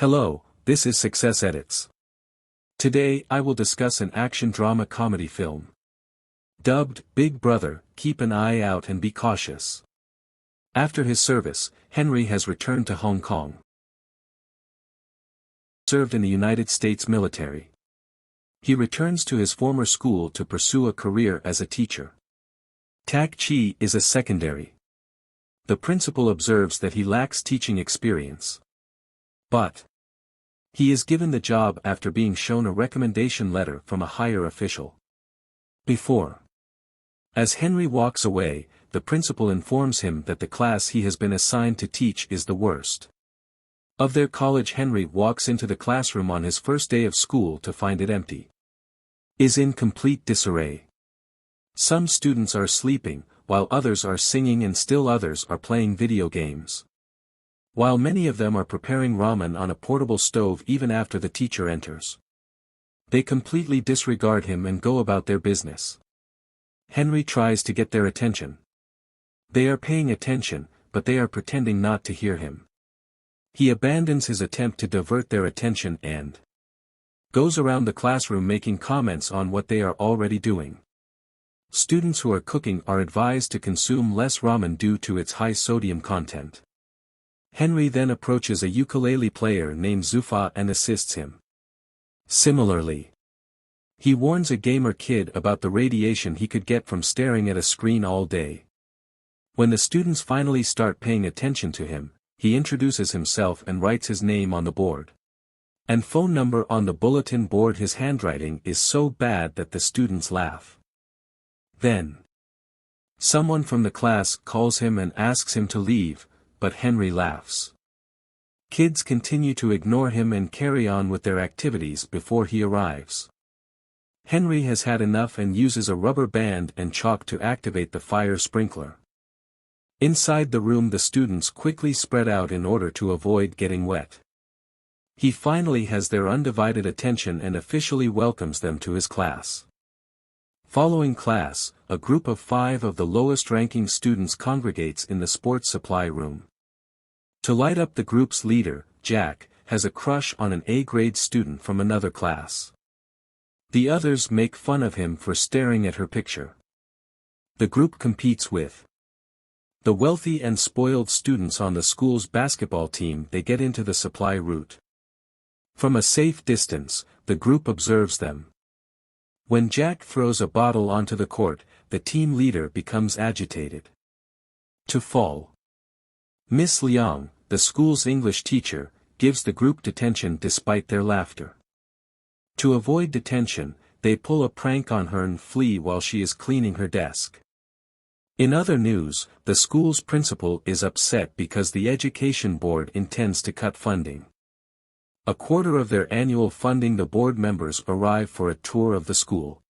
Hello, this is Success Edits. Today I will discuss an action drama comedy film. Dubbed, Big Brother, Keep an Eye Out and Be Cautious. After his service, Henry has returned to Hong Kong. Served in the United States military. He returns to his former school to pursue a career as a teacher. Tak Chi is a secondary. The principal observes that he lacks teaching experience. But he is given the job after being shown a recommendation letter from a higher official. As Henry walks away, the principal informs him that the class he has been assigned to teach is the worst of their college. Henry walks into the classroom on his first day of school to find it empty. Is in complete disarray. Some students are sleeping, while others are singing and still others are playing video games. While many of them are preparing ramen on a portable stove even after the teacher enters. They completely disregard him and go about their business. Henry tries to get their attention. They are paying attention, but they are pretending not to hear him. He abandons his attempt to divert their attention and goes around the classroom making comments on what they are already doing. Students who are cooking are advised to consume less ramen due to its high sodium content. Henry then approaches a ukulele player named Zufa and assists him. Similarly, he warns a gamer kid about the radiation he could get from staring at a screen all day. When the students finally start paying attention to him, he introduces himself and writes his name on the board and phone number on the bulletin board. His handwriting is so bad that the students laugh. Then someone from the class calls him and asks him to leave, but Henry laughs. Kids continue to ignore him and carry on with their activities before he arrives. Henry has had enough and uses a rubber band and chalk to activate the fire sprinkler. Inside the room, the students quickly spread out in order to avoid getting wet. He finally has their undivided attention and officially welcomes them to his class. Following class, a group of 5 of the lowest-ranking students congregates in the sports supply room. To light up, the group's leader, Jack, has a crush on an A-grade student from another class. The others make fun of him for staring at her picture. The group competes with the wealthy and spoiled students on the school's basketball team. They get into the supply route. From a safe distance, the group observes them. When Jack throws a bottle onto the court, the team leader becomes agitated. To fall. Miss Liang, the school's English teacher, gives the group detention despite their laughter. To avoid detention, they pull a prank on her and flee while she is cleaning her desk. In other news, the school's principal is upset because the education board intends to cut funding. A quarter of their annual funding. The board members arrive for a tour of the school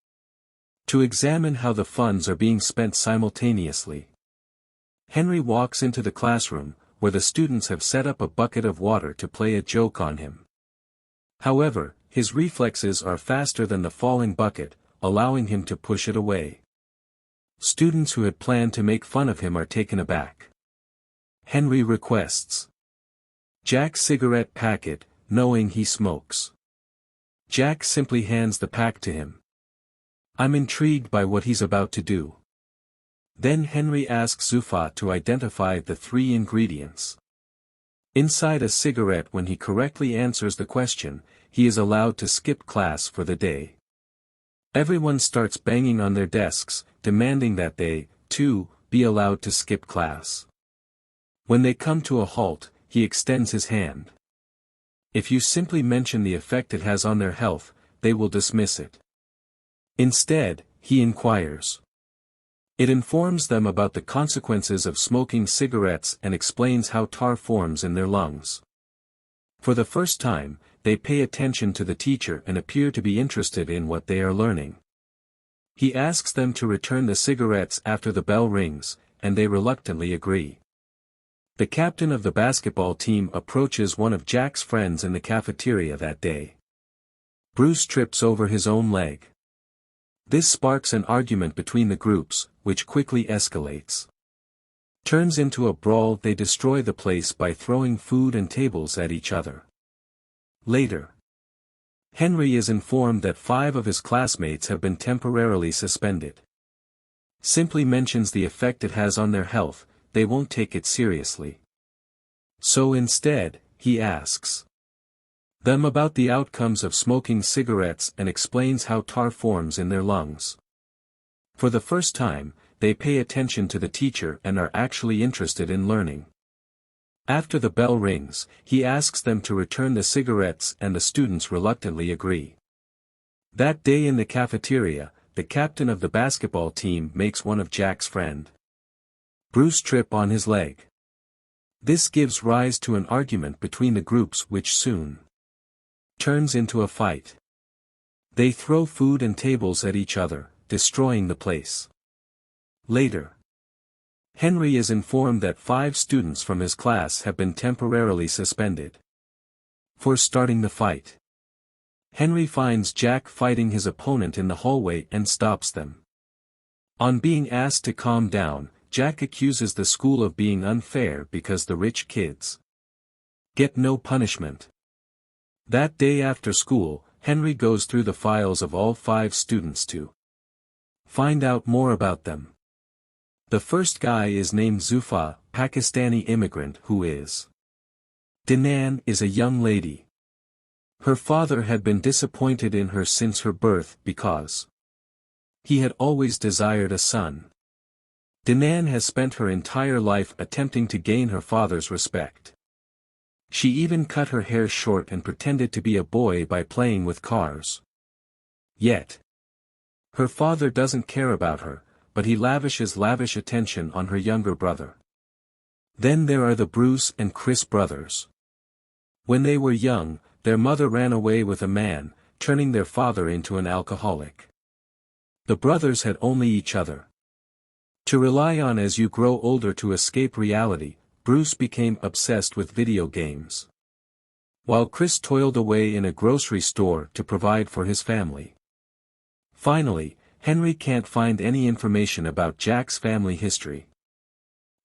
to examine how the funds are being spent simultaneously. Henry walks into the classroom, where the students have set up a bucket of water to play a joke on him. However, his reflexes are faster than the falling bucket, allowing him to push it away. Students who had planned to make fun of him are taken aback. Henry requests Jack's cigarette packet, knowing he smokes. Jack simply hands the pack to him. I'm intrigued by what he's about to do. Then Henry asks Zufa to identify the 3 ingredients inside a cigarette. When he correctly answers the question, he is allowed to skip class for the day. Everyone starts banging on their desks, demanding that they, too, be allowed to skip class. When they come to a halt, he extends his hand. If you simply mention the effect it has on their health, they will dismiss it. Instead, he inquires. It informs them about the consequences of smoking cigarettes and explains how tar forms in their lungs. For the first time, they pay attention to the teacher and appear to be interested in what they are learning. He asks them to return the cigarettes after the bell rings, and they reluctantly agree. The captain of the basketball team approaches one of Jack's friends in the cafeteria that day. Bruce trips over his own leg. This sparks an argument between the groups, which quickly escalates. Turns into a brawl. They destroy the place by throwing food and tables at each other. Later, Henry is informed that 5 of his classmates have been temporarily suspended. Simply mentions the effect it has on their health, they won't take it seriously. So instead, he asks them about the outcomes of smoking cigarettes and explains how tar forms in their lungs. For the first time, they pay attention to the teacher and are actually interested in learning. After the bell rings, he asks them to return the cigarettes and the students reluctantly agree. That day in the cafeteria, the captain of the basketball team makes one of Jack's friend, Bruce, trip on his leg. This gives rise to an argument between the groups which soon turns into a fight. They throw food and tables at each other, destroying the place. Later, Henry is informed that 5 students from his class have been temporarily suspended for starting the fight. Henry finds Jack fighting his opponent in the hallway and stops them. On being asked to calm down, Jack accuses the school of being unfair because the rich kids get no punishment. That day after school, Henry goes through the files of all 5 students to find out more about them. The first guy is named Zufa, Pakistani immigrant who is. Dinan is a young lady. Her father had been disappointed in her since her birth because he had always desired a son. Dinan has spent her entire life attempting to gain her father's respect. She even cut her hair short and pretended to be a boy by playing with cars. Yet, her father doesn't care about her, but he lavishes lavish attention on her younger brother. Then there are the Bruce and Chris brothers. When they were young, their mother ran away with a man, turning their father into an alcoholic. The brothers had only each other to rely on as you grow older to escape reality. Bruce became obsessed with video games, while Chris toiled away in a grocery store to provide for his family. Finally, Henry can't find any information about Jack's family history.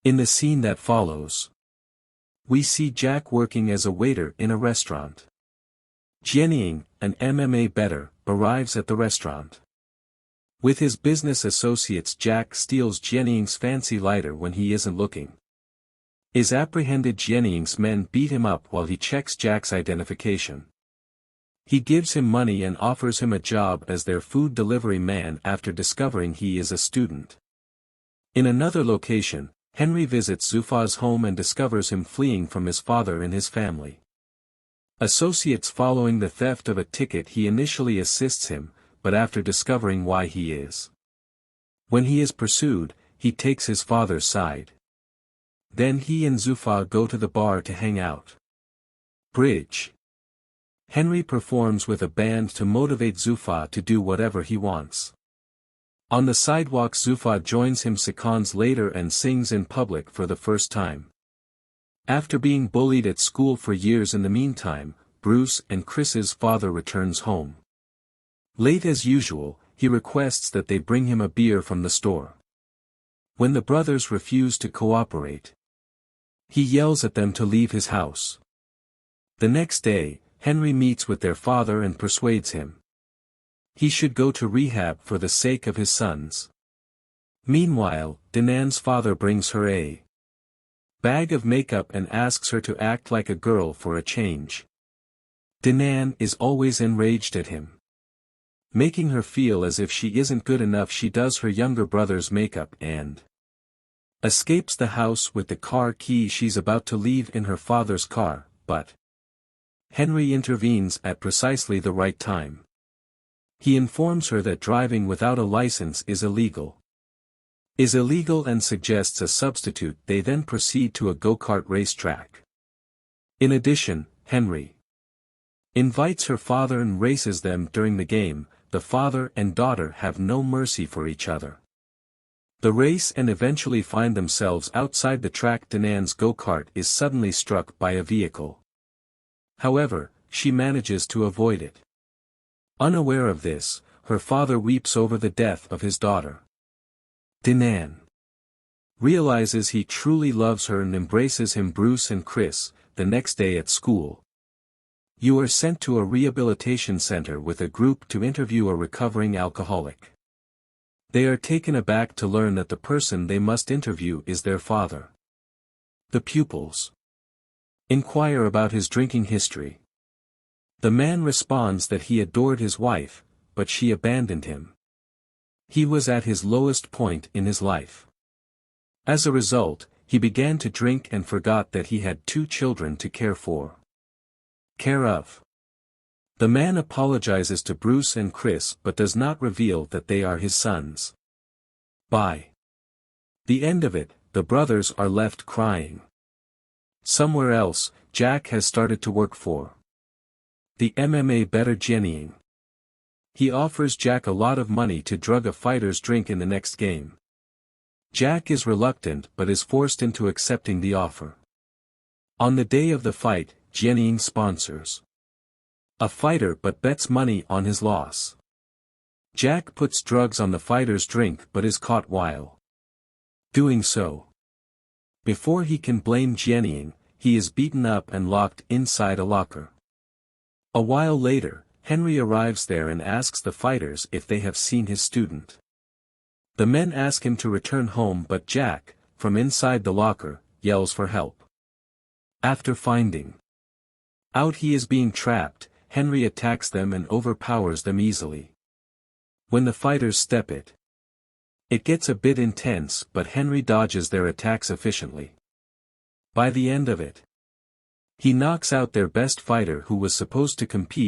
In the scene that follows, we see Jack working as a waiter in a restaurant. Jianying, an MMA bettor, arrives at the restaurant. With his business associates, Jack steals Jianying's fancy lighter when he isn't looking. Is apprehended. Jianying's men beat him up while he checks Jack's identification. He gives him money and offers him a job as their food delivery man after discovering he is a student. In another location, Henry visits Zufa's home and discovers him fleeing from his father and his family. Associates following the theft of a ticket. He initially assists him, but after discovering why he is. When he is pursued, he takes his father's side. Then he and Zufa go to the bar to hang out. Bridge. Henry performs with a band to motivate Zufa to do whatever he wants. On the sidewalk, Zufa joins him seconds later and sings in public for the first time. After being bullied at school for years in the meantime, Bruce and Chris's father returns home. Late as usual, he requests that they bring him a beer from the store. When the brothers refuse to cooperate, he yells at them to leave his house. The next day, Henry meets with their father and persuades him he should go to rehab for the sake of his sons. Meanwhile, Dinan's father brings her a bag of makeup and asks her to act like a girl for a change. Dinan is always enraged at him, making her feel as if she isn't good enough. She does her younger brother's makeup and escapes the house with the car key. She's about to leave in her father's car, but Henry intervenes at precisely the right time. He informs her that driving without a license is illegal and suggests a substitute. They then proceed to a go-kart racetrack. In addition, Henry invites her father and races them during the game. The father and daughter have no mercy for each other. The race and eventually find themselves outside the track. Dinan's go-kart is suddenly struck by a vehicle. However, she manages to avoid it. Unaware of this, her father weeps over the death of his daughter. Dinan realizes he truly loves her and embraces him. Bruce and Chris, the next day at school, You are sent to a rehabilitation center with a group to interview a recovering alcoholic. They are taken aback to learn that the person they must interview is their father. The pupils inquire about his drinking history. The man responds that he adored his wife, but she abandoned him. He was at his lowest point in his life. As a result, he began to drink and forgot that he had 2 children to care of. The man apologizes to Bruce and Chris but does not reveal that they are his sons. By the end of it, the brothers are left crying. Somewhere else, Jack has started to work for the MMA better Jennying. He offers Jack a lot of money to drug a fighter's drink in the next game. Jack is reluctant but is forced into accepting the offer. On the day of the fight, Jennying sponsors a fighter but bets money on his loss. Jack puts drugs on the fighter's drink but is caught while doing so. Before he can blame Jennying, he is beaten up and locked inside a locker. A while later, Henry arrives there and asks the fighters if they have seen his student. The men ask him to return home but Jack, from inside the locker, yells for help. After finding out he is being trapped, Henry attacks them and overpowers them easily. When the fighters step it gets a bit intense but Henry dodges their attacks efficiently. By the end of it, he knocks out their best fighter who was supposed to compete